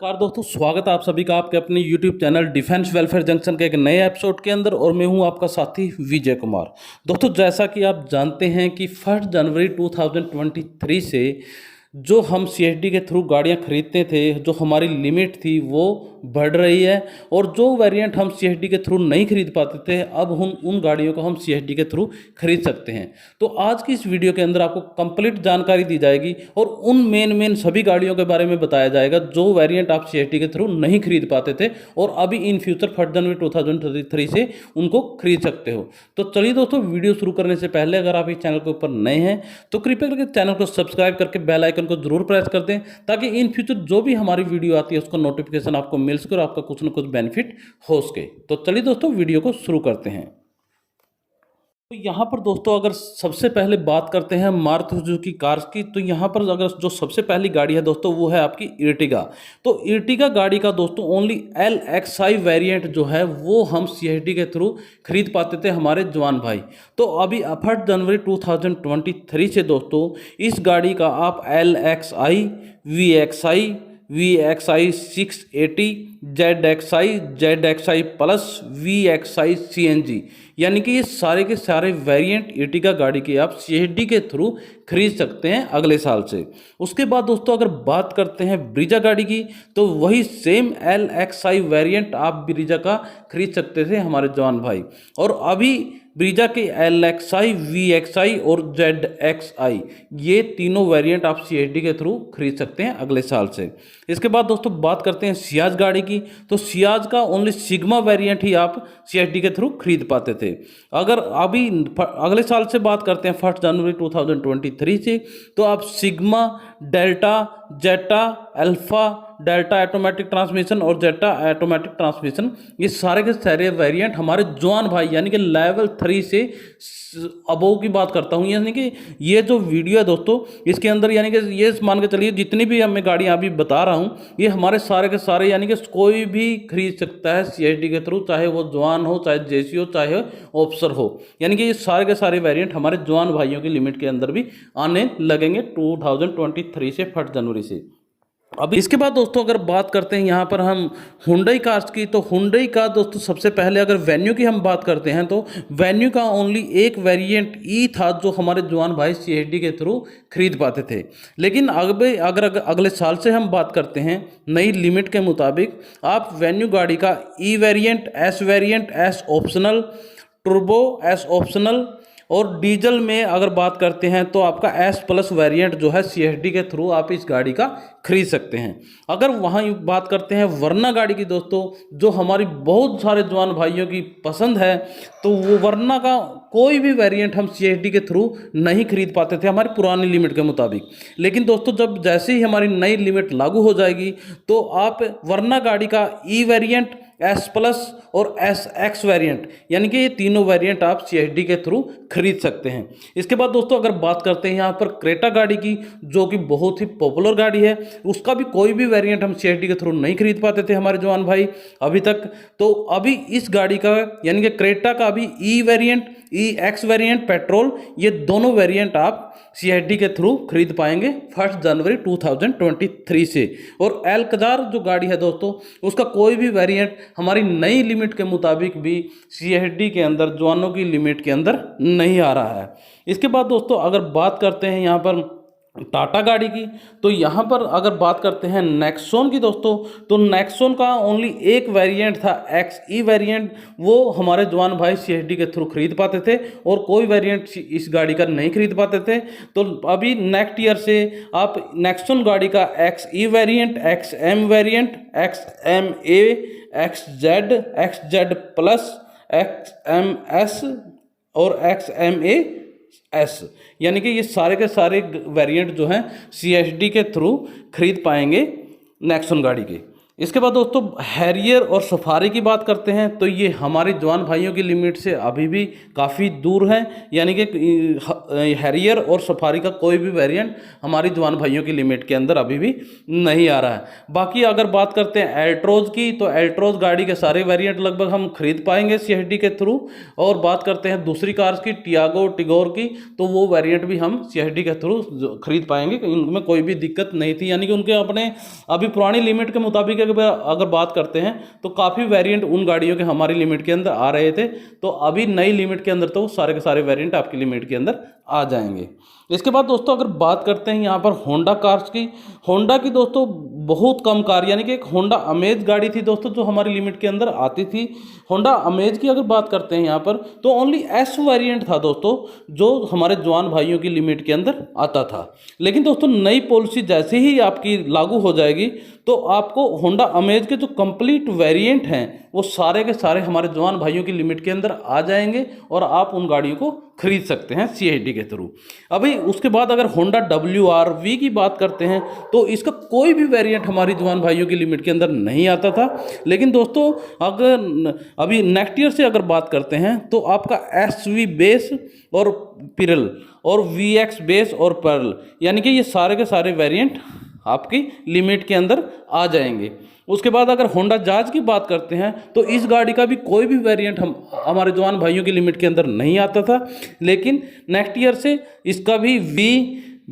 नमस्कार दोस्तों, स्वागत है आप सभी का आपके अपने YouTube channel defence welfare junction के एक नए एपिसोड के अंदर। और मैं हूं आपका साथी विजय कुमार। दोस्तों, जैसा कि आप जानते हैं कि 1 जनवरी 2023 से जो हम CSD के थ्रू गाड़ियां खरीदते थे, जो हमारी लिमिट थी वो बढ़ रही है। और जो वेरिएंट हम CSD के थ्रू नहीं खरीद पाते थे, अब हम उन गाड़ियों को हम CSD के थ्रू खरीद सकते हैं। तो आज की इस वीडियो के अंदर आपको कंप्लीट जानकारी दी जाएगी और उन मेन सभी गाड़ियों के बारे में बताया जाएगा जो वेरिएंट आप CSD के थ्रू नहीं खरीद पाते थे और अभी इन फ्यूचर 1 जनवरी 2023 से उनको खरीद सकते हो। तो चलिए दोस्तों, वीडियो शुरू करने से पहले अगर आप इस चैनल के ऊपर नए हैं तो कृपया करके चैनल को सब्सक्राइब करके बेल आइकन को जरूर प्रेस कर दें, ताकि इन फ्यूचर जो भी हमारी वीडियो आती है उसका नोटिफिकेशन आपको मिल सके और आपका कुछ ना कुछ बेनिफिट हो सके। तो चलिए दोस्तों, वीडियो को शुरू करते हैं। तो यहाँ पर दोस्तों अगर सबसे पहले बात करते हैं मारुति सुजुकी कार्स की, तो यहाँ पर अगर जो सबसे पहली गाड़ी है दोस्तों वो है आपकी इर्टिगा। तो इर्टिगा गाड़ी का दोस्तों ओनली LXI वेरिएंट जो है वो हम CSD के थ्रू खरीद पाते थे हमारे जवान भाई। तो अभी 1 जनवरी 2023 से दोस्तों इस गाड़ी का आप LXI, VXI 680, ZXI plus, VXI CNG, यानी कि ये सारे के सारे वेरिएंट इर्टिगा गाड़ी के आप CSD के थ्रू खरीद सकते हैं अगले साल से। उसके बाद दोस्तों अगर बात करते हैं ब्रीजा गाड़ी की, तो वही सेम LXI वेरिएंट आप ब्रीजा का खरीद सकते थे हमारे जवान भाई। और अभी ब्रीजा के LXI, VXI और ZXI ये तीनों वेरिएंट आप CSD के थ्रू खरीद सकते हैं अगले साल से। इसके बाद दोस्तों बात करते हैं सियाज गाड़ी की, तो सियाज का ओनली सिग्मा वेरिएंट ही आप CSD के थ्रू खरीद पाते थे। अगर अभी अगले साल से बात करते हैं 1 जनवरी 2023 से, तो आप सिग्मा, डेल्टा, जेटा, अल्फा, डेल्टा ऑटोमेटिक ट्रांसमिशन और जेटा ऑटोमेटिक ट्रांसमिशन, ये सारे के सारे वेरिएंट हमारे जवान भाई यानी कि लेवल 3 से अबोव की बात करता हूँ। यानी कि ये जो वीडियो है दोस्तों इसके अंदर यानी कि ये मान के चलिए जितनी भी मैं गाड़ियाँ अभी बता रहा हूँ ये हमारे सारे के सारे यानी कि कोई भी खरीद सकता है CSD के थ्रू, चाहे वो जवान हो, चाहे JC हो, चाहे ऑफिसर हो। यानी कि ये सारे के सारे वेरिएंट हमारे जवान भाइयों की लिमिट के अंदर भी आने लगेंगे 2023 से 1 जनवरी से। अब इसके बाद दोस्तों अगर बात करते हैं यहाँ पर हम हुंडई कार्स की, तो हुंडई का दोस्तों सबसे पहले अगर वेन्यू की हम बात करते हैं तो वेन्यू का ओनली एक वेरिएंट ई था जो हमारे जवान भाई CSD के थ्रू खरीद पाते थे। लेकिन अगर अगले साल से हम बात करते हैं नई लिमिट के मुताबिक, आप वेन्यू गाड़ी का ई variant, S variant, S optional, turbo, S optional और डीजल में अगर बात करते हैं तो आपका S प्लस वेरिएंट जो है CSD के थ्रू आप इस गाड़ी का खरीद सकते हैं। अगर वहाँ बात करते हैं वरना गाड़ी की दोस्तों, जो हमारी बहुत सारे जवान भाइयों की पसंद है, तो वो वरना का कोई भी वेरिएंट हम CSD के थ्रू नहीं खरीद पाते थे हमारी पुरानी लिमिट के मुताबिक। लेकिन दोस्तों जब जैसे ही हमारी नई लिमिट लागू हो जाएगी तो आप वरना गाड़ी का ई वेरिएंट, S प्लस और SX वेरिएंट, यानी कि ये तीनों वेरिएंट आप CSD के थ्रू खरीद सकते हैं। इसके बाद दोस्तों अगर बात करते हैं यहाँ पर क्रेटा गाड़ी की, जो कि बहुत ही पॉपुलर गाड़ी है, उसका भी कोई भी वेरिएंट हम CSD के थ्रू नहीं खरीद पाते थे हमारे जवान भाई अभी तक। तो अभी इस गाड़ी का यानी कि क्रेटा का अभी ई वेरिएंट, EX वेरिएंट पेट्रोल, ये दोनों वेरिएंट आप CSD के थ्रू खरीद पाएंगे 1 जनवरी 2023 से। और एल्कजार जो गाड़ी है दोस्तों उसका कोई भी वेरिएंट हमारी नई लिमिट के मुताबिक भी CSD के अंदर जवानों की लिमिट के अंदर नहीं आ रहा है। इसके बाद दोस्तों अगर बात करते हैं यहाँ पर टाटा गाड़ी की, तो यहाँ पर अगर बात करते हैं नेक्सॉन की दोस्तों, तो नेक्सॉन का ओनली एक वेरिएंट था XE वेरिएंट, वो हमारे जवान भाई CSD के थ्रू खरीद पाते थे और कोई वेरिएंट इस गाड़ी का नहीं खरीद पाते थे। तो अभी नेक्स्ट ईयर से आप नेक्सॉन गाड़ी का XE variant, XM variant, XMA, XZ plus, XMS और XMAS, यानी कि ये सारे के सारे वेरिएंट जो हैं CSD के थ्रू खरीद पाएंगे नेक्सॉन गाड़ी के। इसके बाद दोस्तों हैरियर और सफारी की बात करते हैं, तो ये हमारे जवान भाइयों की लिमिट से अभी भी काफ़ी दूर है, यानी कि हैरियर और सफारी का कोई भी वेरिएंट हमारी जवान भाइयों की लिमिट के अंदर अभी भी नहीं आ रहा है। बाकी अगर बात करते हैं एल्ट्रोज की, तो एल्ट्रोज गाड़ी के सारे वेरिएंट लगभग हम खरीद पाएंगे CHD के थ्रू। और बात करते हैं दूसरी कार्स की, टियागो, टिगोर की, तो वो वेरिएंट भी हम CHD के थ्रू खरीद पाएंगे, इनमें कोई भी दिक्कत नहीं थी, यानी कि उनके अपने अभी पुरानी लिमिट के मुताबिक अगर बात करते हैं तो काफ़ी वेरिएंट उन गाड़ियों के हमारी लिमिट के अंदर आ रहे थे। तो अभी नई लिमिट के अंदर तो सारे के सारे वेरिएंट आपकी लिमिट के अंदर आ जाएंगे। इसके बाद दोस्तों अगर बात करते हैं यहाँ पर होंडा कार्स की, होंडा की दोस्तों बहुत कम कार, यानी कि एक होंडा अमेज गाड़ी थी दोस्तों जो हमारी लिमिट के अंदर आती थी। होंडा अमेज की अगर बात करते हैं यहाँ पर, तो ओनली S वेरिएंट था दोस्तों जो हमारे जवान भाइयों की लिमिट के अंदर आता था। लेकिन दोस्तों नई पॉलिसी जैसे ही आपकी लागू हो जाएगी तो आपको होंडा अमेज के जो कंप्लीट वेरिएंट हैं वो सारे के सारे हमारे जवान भाइयों की लिमिट के अंदर आ जाएंगे और आप उन गाड़ियों को खरीद सकते हैं CHD के थ्रू। अभी उसके बाद अगर होंडा WRV की बात करते हैं तो इसका कोई भी वेरिएंट हमारी जवान भाइयों की लिमिट के अंदर नहीं आता था। लेकिन दोस्तों अगर अभी नेक्स्ट ईयर से अगर बात करते हैं तो आपका SV बेस और पिरल और VX बेस और पर्ल, यानी कि ये सारे के सारे वेरिएंट आपकी लिमिट के अंदर आ जाएंगे। उसके बाद अगर होंडा जाज की बात करते हैं तो इस गाड़ी का भी कोई भी वेरिएंट हमारे जवान भाइयों की लिमिट के अंदर नहीं आता था। लेकिन नेक्स्ट ईयर से इसका भी V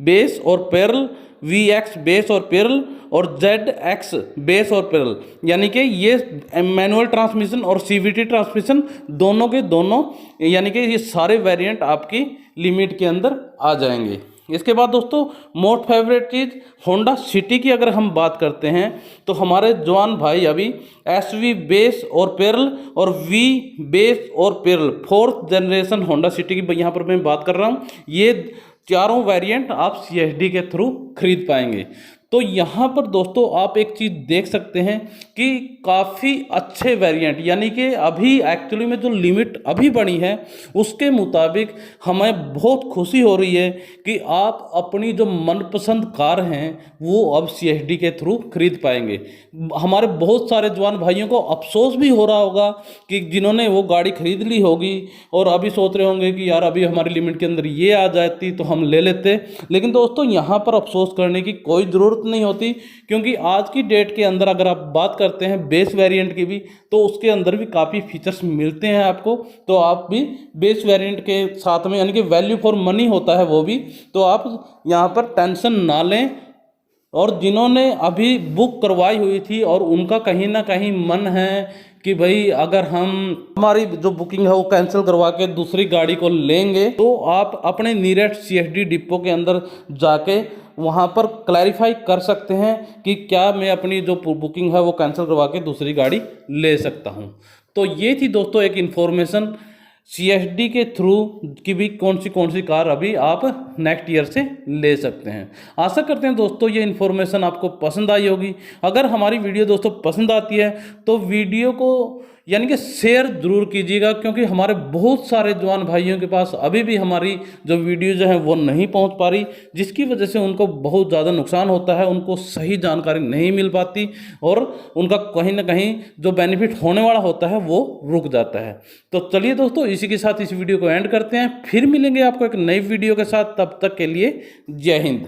बेस और पेरल, VX बेस और पेरल और ZX बेस और पेरल, यानी कि ये मैनुअल ट्रांसमिशन और CVT ट्रांसमिशन दोनों के दोनों, यानी कि ये सारे वेरिएंट आपकी लिमिट के अंदर आ जाएंगे। इसके बाद दोस्तों मोस्ट फेवरेट चीज़ होंडा सिटी की अगर हम बात करते हैं तो हमारे जवान भाई अभी SV बेस और पेरल और V बेस और पेरल 4th जनरेशन होंडा सिटी की यहाँ पर मैं बात कर रहा हूँ, ये चारों वेरिएंट आप CHD के थ्रू खरीद पाएंगे। तो यहाँ पर दोस्तों आप एक चीज़ देख सकते हैं कि काफ़ी अच्छे वेरिएंट, यानी कि अभी एक्चुअली में जो लिमिट अभी बनी है उसके मुताबिक हमें बहुत खुशी हो रही है कि आप अपनी जो मनपसंद कार हैं वो अब CHD के थ्रू खरीद पाएंगे। हमारे बहुत सारे जवान भाइयों को अफसोस भी हो रहा होगा कि जिन्होंने वो गाड़ी खरीद ली होगी और अभी सोच रहे होंगे कि यार अभी हमारी लिमिट के अंदर ये आ जाती तो हम ले लेते। लेकिन दोस्तों यहाँ पर अफसोस करने की कोई ज़रूरत नहीं होती, क्योंकि आज की डेट के अंदर अगर आप बात करते हैं बेस वेरिएंट की भी तो उसके अंदर भी काफ़ी फीचर्स मिलते हैं आपको। तो आप भी बेस वेरिएंट के साथ में, यानी कि वैल्यू फॉर मनी होता है वो भी, तो आप यहाँ पर टेंशन ना लें। और जिन्होंने अभी बुक करवाई हुई थी और उनका कहीं ना कहीं मन है कि भाई अगर हमारी जो बुकिंग है वो कैंसिल करवा के दूसरी गाड़ी को लेंगे, तो आप अपने नियरेस्ट CHD डिपो के अंदर जाके वहाँ पर क्लैरिफाई कर सकते हैं कि क्या मैं अपनी जो बुकिंग है वो कैंसिल करवा के दूसरी गाड़ी ले सकता हूँ। तो ये थी दोस्तों एक इन्फॉर्मेशन CHD के थ्रू की भी कौन सी कार अभी आप नेक्स्ट ईयर से ले सकते हैं। आशा करते हैं दोस्तों ये इन्फॉर्मेशन आपको पसंद आई होगी। अगर हमारी वीडियो दोस्तों पसंद आती है तो वीडियो को यानी कि शेयर ज़रूर कीजिएगा, क्योंकि हमारे बहुत सारे जवान भाइयों के पास अभी भी हमारी जो वीडियो जो है वो नहीं पहुंच पा रही, जिसकी वजह से उनको बहुत ज़्यादा नुकसान होता है, उनको सही जानकारी नहीं मिल पाती और उनका कहीं ना कहीं जो बेनिफिट होने वाला होता है वो रुक जाता है। तो चलिए दोस्तों इसी के साथ इस वीडियो को एंड करते हैं, फिर मिलेंगे आपको एक नई वीडियो के साथ। तब तक के लिए जय हिंद।